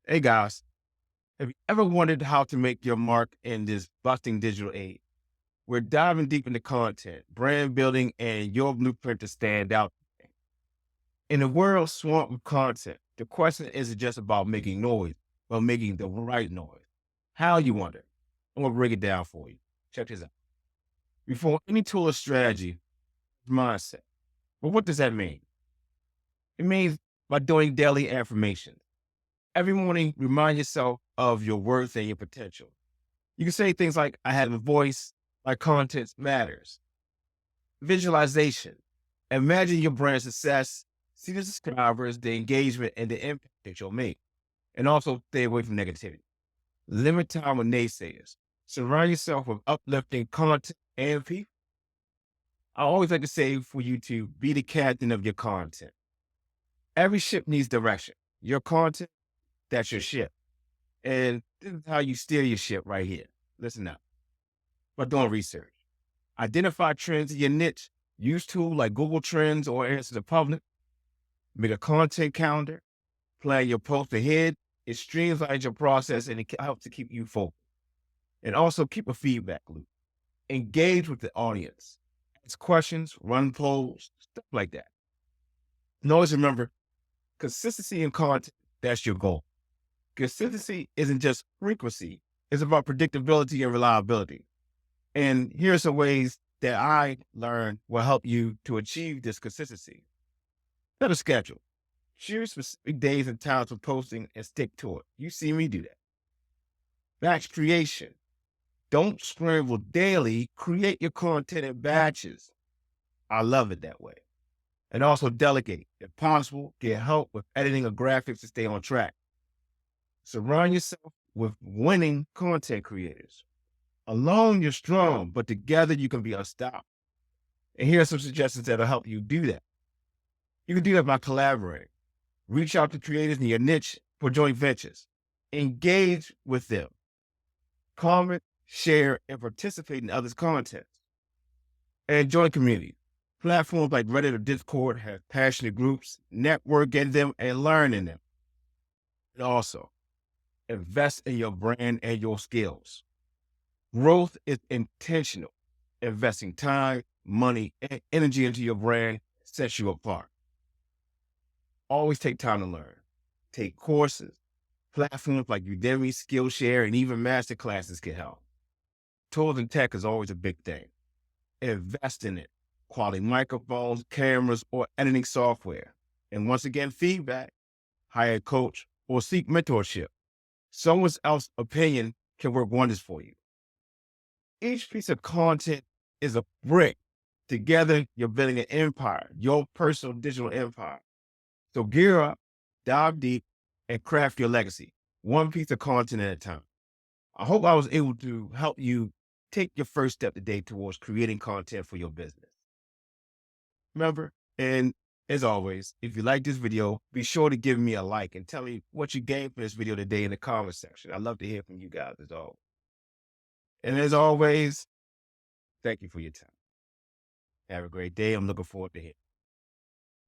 Hey guys, have you ever wondered how to make your mark in this busting digital age? We're diving deep into content, brand building, and your blueprint to stand out. In a world swamped with content, the question isn't just about making noise, but making the right noise. How you wonder? I'm gonna break it down for you. Check this out. Before any tool or strategy, mindset. Well, what does that mean? It means by doing daily affirmations. Every morning, remind yourself of your worth and your potential. You can say things like, I have a voice, my content matters. Visualization. Imagine your brand success, see the subscribers, the engagement, and the impact that you'll make. And also stay away from negativity. Limit time with naysayers. Surround yourself with uplifting content and people. I always like to say for you to be the captain of your content. Every ship needs direction. Your content, that's your ship. And this is how you steer your ship right here. Listen up. But doing research. Identify trends in your niche. Use tools like Google Trends or Answer the Public. Make a content calendar. Plan your post ahead. It streamlines your process and it helps to keep you focused. And also keep a feedback loop. Engage with the audience. Ask questions, run polls, stuff like that. And always remember, consistency in content, that's your goal. Consistency isn't just frequency. It's about predictability and reliability. And here are some ways that I learned will help you to achieve this consistency. Set a schedule. Choose specific days and times for posting and stick to it. You see me do that. Batch creation. Don't scramble daily. Create your content in batches. I love it that way. And also delegate. If possible, get help with editing or graphics to stay on track. Surround yourself with winning content creators. Alone, you're strong, but together you can be unstoppable. And here are some suggestions that'll help you do that. You can do that by collaborating. Reach out to creators in your niche for joint ventures. Engage with them. Comment, share, and participate in others' content. And join communities. Platforms like Reddit or Discord have passionate groups. Network in them and learn in them. And also, invest in your brand and your skills. Growth is intentional. Investing time, money, and energy into your brand sets you apart. Always take time to learn. Take courses. Platforms like Udemy, Skillshare, and even masterclasses can help. Tools and tech is always a big thing. Invest in it. Quality microphones, cameras, or editing software. And once again, feedback. Hire a coach or seek mentorship. Someone else's opinion can work wonders for you. Each piece of content is a brick. Together, you're building an empire, your personal digital empire. So gear up, dive deep, and craft your legacy, one piece of content at a time. I hope I was able to help you take your first step today towards creating content for your business. Remember, and as always, if you like this video, be sure to give me a like and tell me what you gained from this video today in the comment section. I'd love to hear from you guys as always. And as always, thank you for your time. Have a great day. I'm looking forward to hearing.